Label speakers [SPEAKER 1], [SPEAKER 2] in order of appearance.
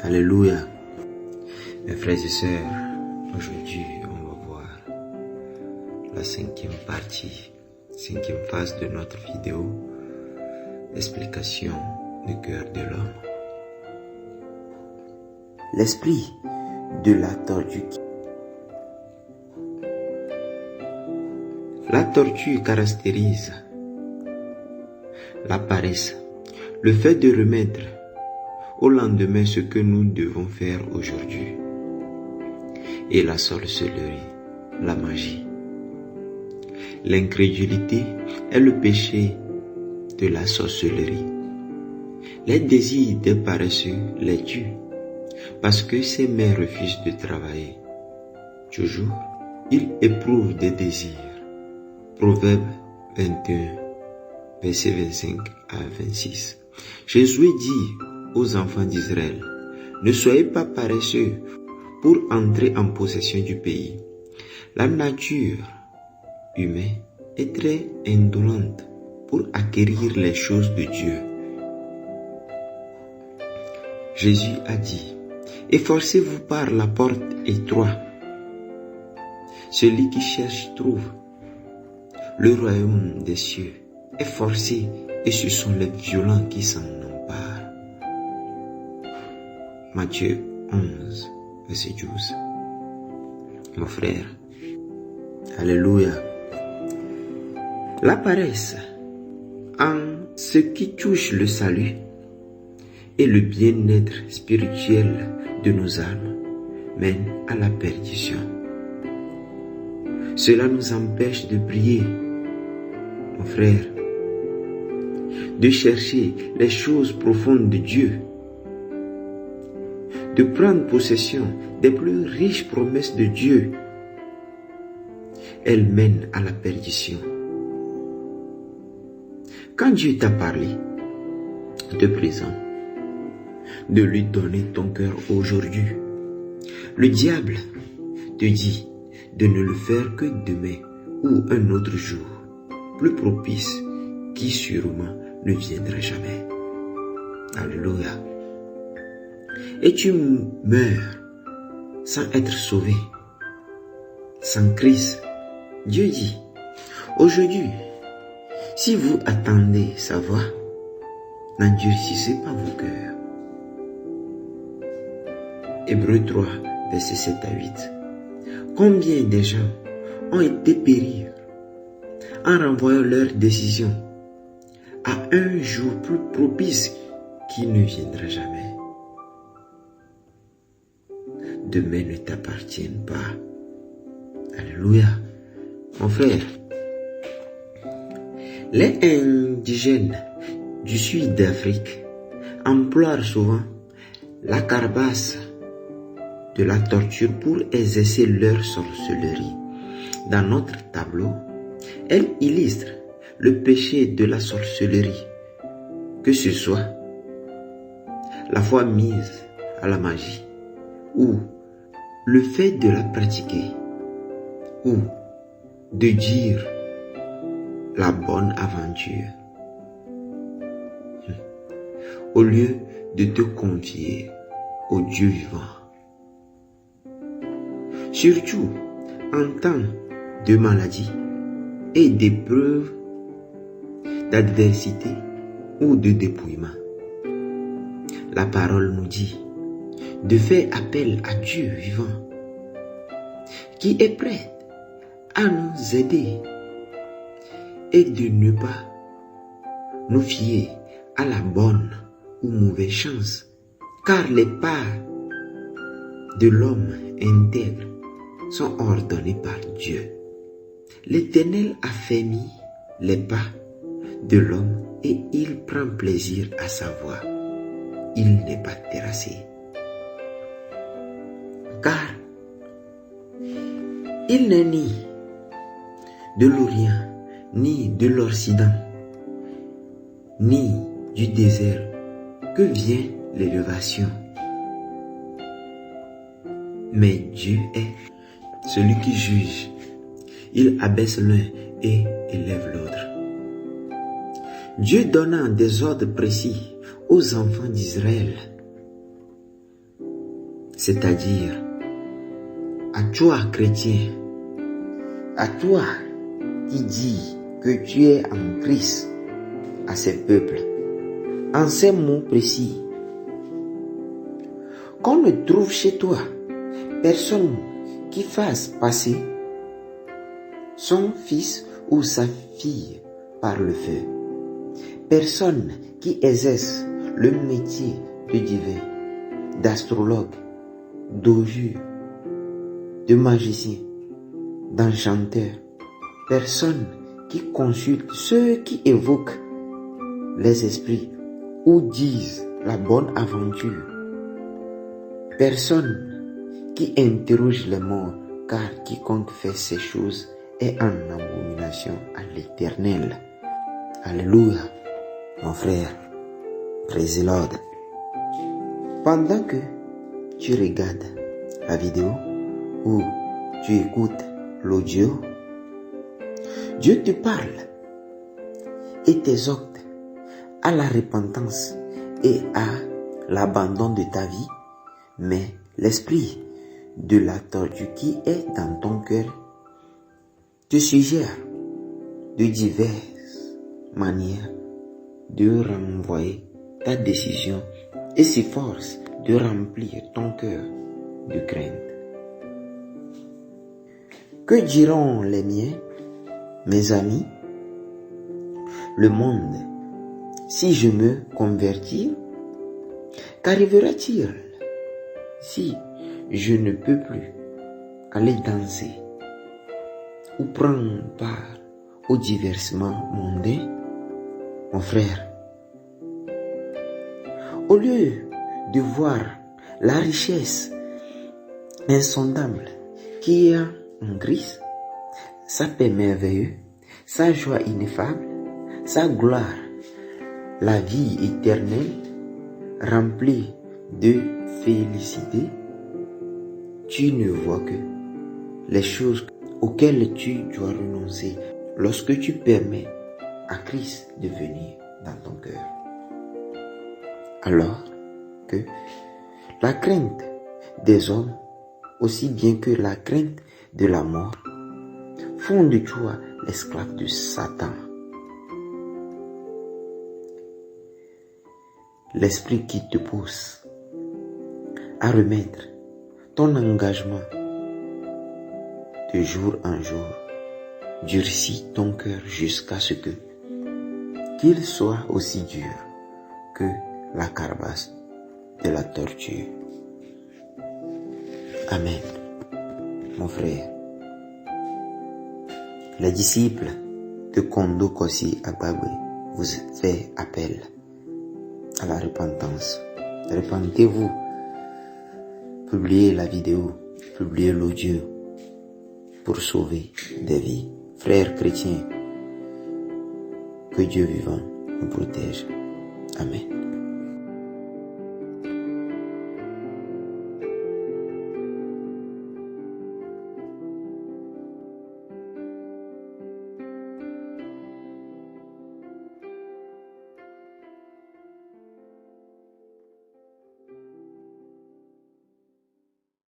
[SPEAKER 1] Alléluia. Mes frères et sœurs, aujourd'hui on va voir la cinquième phase de notre vidéo, l'explication du cœur de l'homme. L'esprit de la tortue. La tortue caractérise la paresse, le fait de remettre au lendemain ce que nous devons faire aujourd'hui, et la sorcellerie, la magie. L'incrédulité est le péché de la sorcellerie. Les désirs des paresseux les tuent, parce que ces mains refusent de travailler. Toujours, ils éprouvent des désirs. Proverbe 21, versets 25 à 26. Jésus dit aux enfants d'Israël: ne soyez pas paresseux pour entrer en possession du pays. La nature humaine est très indolente pour acquérir les choses de Dieu. Jésus a dit: efforcez-vous par la porte étroite. Celui qui cherche trouve. Le royaume des cieux est forcé et ce sont les violents qui s'en emparent. Matthieu 11, verset 12. Mon frère, alléluia. La paresse, en ce qui touche le salut et le bien-être spirituel de nos âmes, mène à la perdition. Cela nous empêche de prier, mon frère, de chercher les choses profondes de Dieu, de prendre possession des plus riches promesses de Dieu. Elles mènent à la perdition. Quand Dieu t'a parlé de présent, de lui donner ton cœur aujourd'hui, le diable te dit de ne le faire que demain ou un autre jour, plus propice, qui sûrement ne viendra jamais. Alléluia. Et tu meurs sans être sauvé, sans Christ. Dieu dit: aujourd'hui, si vous attendez sa voix, n'endurcissez pas vos cœurs. Hébreux 3, versets 7 à 8. Combien de gens ont été périr en renvoyant leur décision à un jour plus propice qui ne viendra jamais. Demain ne t'appartient pas. Alléluia. Mon frère, les indigènes du sud d'Afrique emploient souvent la carapace de la torture pour exercer leur sorcellerie. Dans notre tableau, elle illustre le péché de la sorcellerie, que ce soit la foi mise à la magie, ou le fait de la pratiquer, ou de dire la bonne aventure, au lieu de te confier au Dieu vivant. Surtout en temps de maladie et d'épreuves, d'adversité ou de dépouillement. La parole nous dit de faire appel à Dieu vivant, qui est prêt à nous aider, et de ne pas nous fier à la bonne ou mauvaise chance, car les pas de l'homme intègre sont ordonnés par Dieu. L'Éternel a fermé les pas de l'homme et il prend plaisir à sa voix. Il n'est pas terrassé. Car il n'est ni de l'Orient, ni de l'Occident, ni du désert que vient l'élévation. Mais Dieu est celui qui juge. Il abaisse l'un et élève l'autre. Dieu donnant des ordres précis aux enfants d'Israël c'est-à-dire à toi chrétien, à toi qui dis que tu es en Christ, à ces peuples, en ces mots précis, qu'on ne trouve chez toi personne qui fasse passer son fils ou sa fille par le feu, personne qui exerce le métier de divin, d'astrologue, d'augure, de magicien, d'enchanteur, personne qui consulte ceux qui évoquent les esprits ou disent la bonne aventure, personne qui interroge les morts, car quiconque fait ces choses est en abomination à l'Éternel. Alléluia, mon frère, praise the Lord. Pendant que tu regardes la vidéo ou tu écoutes l'audio, Dieu te parle et t'exhorte à la repentance et à l'abandon de ta vie, mais l'esprit de la tortue qui est dans ton cœur te suggère de diverses manières de renvoyer ta décision et s'efforce de remplir ton cœur de crainte. Que diront les miens, mes amis, le monde, si je me convertis? Qu'arrivera-t-il si je ne peux plus aller danser ou prendre part aux divertissements mondains? Mon frère, au lieu de voir la richesse insondable qu'il y a en Christ, sa paix merveilleuse, sa joie ineffable, sa gloire, la vie éternelle remplie de félicité, tu ne vois que les choses auxquelles tu dois renoncer lorsque tu permets à Christ de venir dans ton cœur. Alors que la crainte des hommes, aussi bien que la crainte de la mort, font de toi l'esclave de Satan. L'esprit qui te pousse à remettre ton engagement de jour en jour durcit ton cœur jusqu'à ce qu'il soit aussi dur que la carapace de la tortue. Amen. Mon frère, les disciples de Kondo Kosi Agbagbe vous fait appel à la repentance. Repentez-vous. Publiez la vidéo, publiez l'audio pour sauver des vies. Frères chrétiens, que Dieu vivant nous protège. Amen.